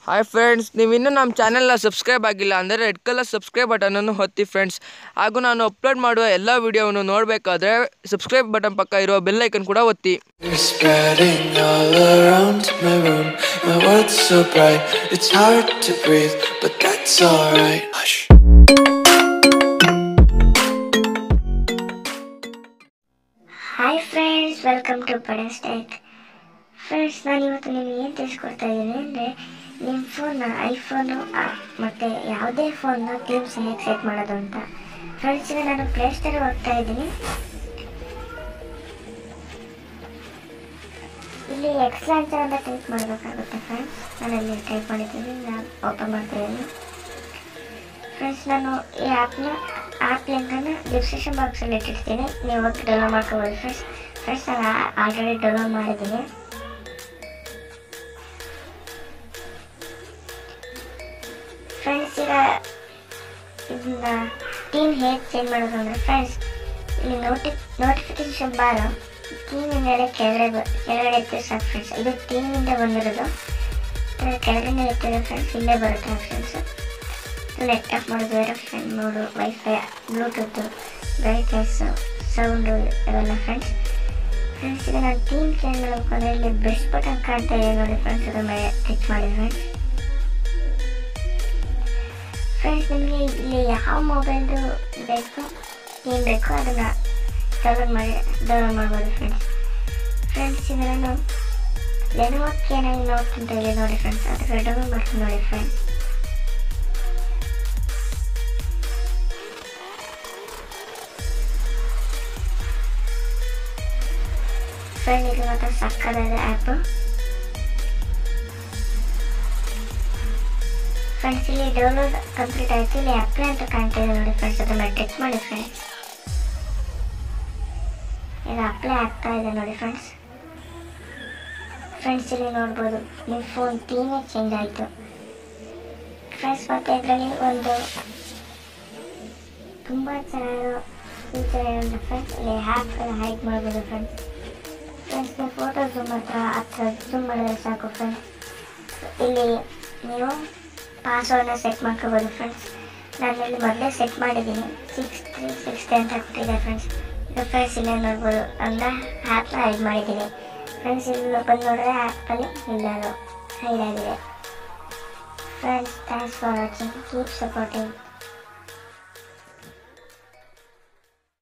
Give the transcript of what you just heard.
Hi friends, ನೀವು ಇನ್ನೂ ನಮ್ಮ ಚಾನೆಲ್ನ ಸಬ್ಸ್ಕ್ರೈಬ್ ಆಗಿಲ್ಲ ಅಂದರೆ ರೆಡ್ ಕಲರ್ ಸಬ್ಸ್ಕ್ರೈಬ್ ಬಟನನ್ನು ಒತ್ತಿ ಫ್ರೆಂಡ್ಸ್. ಹಾಗೂ ನಾನು ಅಪ್ಲೋಡ್ ಮಾಡುವ ಎಲ್ಲ ವಿಡಿಯೋವನ್ನು ನೋಡಬೇಕಾದ್ರೆ ಸಬ್ಸ್ಕ್ರೈಬ್ ಬಟನ್ ಪಕ್ಕ ಇರುವ ಬೆಲ್ ಐಕನ್ ಕೂಡ ಒತ್ತಿ. Spreading all around my room, my world's so bright, it's hard to breathe, but that's alright. Hush. Hi friends, welcome to Padens Tech. Friends, ನಾನು ಇವತ್ತು ನಿಮಗೆ ಏನು ತಿಳಿಸ್ಕೊಡ್ತಾ ಇದ್ದೀನಿ ಅಂದರೆ ನಿಮ್ಮ ಫೋನ್ನ ಐಫೋನು ಮತ್ತು ಯಾವುದೇ ಫೋನ್ನ ಥೀಮ್ಸ್ ಹೇಗೆ ಸೆಟ್ ಮಾಡೋದು ಅಂತ. ಫ್ರೆಂಡ್ಸ್, ಈಗ ನಾನು ಪ್ಲೇಸ್ಟೋರಿಗೆ ಹೋಗ್ತಾ ಇದ್ದೀನಿ. ಇಲ್ಲಿ ಎಕ್ಸ್ ಲಾಂಚರ್ ಅಂತ ಟೈಪ್ ಮಾಡಬೇಕಾಗುತ್ತೆ ಫ್ರೆಂಡ್ಸ್. ನಾನು ಅಲ್ಲಿ ಟೈಪ್ ಮಾಡಿದ್ದೀನಿ, ನಾನು ಓಪನ್ ಮಾಡ್ತಾಯಿದ್ದೀನಿ. ಫ್ರೆಂಡ್ಸ್, ನಾನು ಈ ಆ್ಯಪ್ ಲಿಂಕನ್ನು ಡಿಸ್ಕ್ರಿಪ್ಷನ್ ಬಾಕ್ಸಲ್ಲಿ ಇಟ್ಟಿರ್ತೀನಿ, ನೀವು ಹೋಗಿ ಡೌನ್ಲೋಡ್ ಮಾಡ್ಕೋಬೋದು ಫ್ರೆಂಡ್ಸ್. ನಾನು ಆಲ್ರೆಡಿ ಡೌನ್ಲೋಡ್ ಮಾಡಿದ್ದೀನಿ. ಫ್ರೆಂಡ್ಸ್, ಈಗ ಇದನ್ನ ಟೀಮ್ ಹೇಗೆ ಚೇಂಜ್ ಮಾಡೋದು ಅಂದರೆ ಫ್ರೆಂಡ್ಸ್, ಇಲ್ಲಿ ನೋಟಿಫಿಕೇಶನ್ ಬಾರು ಟೀಮಿಂದ ಕೆಳಗಡೆ ಇರ್ತೀವಿ ಸಾಕು ಫ್ರೆಂಡ್ಸ್. ಇದು ಟೀಮಿಂದ ಬಂದಿರೋದು, ಕೆಳಗಡೆ ಇರ್ತೀವಿ ಫ್ರೆಂಡ್ಸ್. ಇಲ್ಲೇ ಬರುತ್ತೆ ಆಪ್ಷನ್ಸ್. ನೆಟ್ ಆಫ್ ಮಾಡೋದು, aeroplane mode, wifi, Bluetooth, brightness, sound ಇವೆಲ್ಲ ಫ್ರೆಂಡ್ಸ್. ಈಗ ನಾನು ಟೀಮ್ ಚೇಂಜ್ ಮಾಡಬೇಕು ಅಂದರೆ ಇಲ್ಲಿ ಬೆಸ್ಟ್ ಬಟನ್ ಕಾಣ್ತಾ ಇದೆ ನೋಡಿ ಫ್ರೆಂಡ್ಸ್, ಅದ್ರ ಮೇಲೆ ಕ್ಲಿಕ್ ಮಾಡಿ ಫ್ರೆಂಡ್ಸ್. ಫ್ರೆಂಡ್ಸ್, ನಿಮಗೆ ಇಲ್ಲಿ ಯಾವ ಮೊಬೈಲ್ದು ಬೇಕು, ಏನು ಬೇಕೋ ಅದನ್ನು ಡೌನ್ಲೋಡ್ ಮಾಡ್ಬೋದು ಫ್ರೆಂಡ್ಸ್. ಈಗ ನಾನು ಲೆನೋವೊ K9 Note ಅಂತ ಹೇಳಿ ನೋಡಿ ಫ್ರೆಂಡ್ಸ್, ಅದಕ್ಕೆ ಡೌನ್ಲೋಡ್ ಮಾಡ್ತೀನಿ ನೋಡಿ ಫ್ರೆಂಡ್ಸ್. ಫ್ರೆಂಡ್, ಇದು ಮಾತ್ರ ಸಕ್ಕತ್ತಾದ ಆ್ಯಪು ಫ್ರೆಂಡ್ಸ್. ಇಲ್ಲಿ ಡೌನ್ಲೋಡ್ ಕಂಪ್ಲೀಟ್ ಆಯಿತು. ಇಲ್ಲಿ ಅಪ್ಲೈ ಅಂತ ಕಾಣ್ತಾ ಇದೆ ನೋಡಿ ಫ್ರೆಂಡ್ಸ್, ಅದನ್ನು ಟಚ್ ಮಾಡಿ ಫ್ರೆಂಡ್ಸ್. ಈಗ ಅಪ್ಲೈ ಆಗ್ತಾ ಇದೆ ನೋಡಿ ಫ್ರೆಂಡ್ಸ್. ಇಲ್ಲಿ ನೋಡ್ಬೋದು ನಿಮ್ಮ ಫೋನ್ ಥೀಮೇ ಚೇಂಜ್ ಆಯಿತು ಫ್ರೆಂಡ್ಸ್. ಮತ್ತು ಇದರಲ್ಲಿ ಒಂದು ತುಂಬ ಚೆನ್ನಾಗಿರೋ ಫೀಚರ್ ಏನಂದರೆ ಫ್ರೆಂಡ್ಸ್, ಇಲ್ಲಿ ಆ್ಯಪ್ ಹೈಡ್ ಮಾಡ್ಬೋದು ಫ್ರೆಂಡ್ಸ್. ನೀವು ಫೋಟೋ ಝೂಮ್ ಹತ್ರ ಝೂಮ್ ಮಾಡಿದ್ರೆ ಸಾಕು ಫ್ರೆಂಡ್ಸ್. ಇಲ್ಲಿ ನೀವು ಪಾಸ್ವರ್ಡ್ನ ಸೆಟ್ ಮಾಡ್ಕೋಬೋದು ಫ್ರೆಂಡ್ಸ್. ನಾನು ಇಲ್ಲಿ ಮೊದಲೇ ಸೆಟ್ ಮಾಡಿದ್ದೀನಿ, 6360 ಅಂತ ಕೊಟ್ಟಿದ್ದೆ ಫ್ರೆಂಡ್ಸ್. ಈಗ ಫ್ರೆಂಡ್ಸ್ ಇಲ್ಲೇ ನೋಡ್ಬೋದು, ಅಂದರೆ ಆ್ಯಪ್ನ ಹೈಡ್ ಮಾಡಿದ್ದೀನಿ ಫ್ರೆಂಡ್ಸ್. ಇಲ್ಲಿ ಬಂದು ನೋಡಿದ್ರೆ ಆ್ಯಪಲ್ಲಿ ಇಲ್ಲದು ಹೈಡ್ ಆಗಿದೆ friends. Thanks for watching, keep supporting.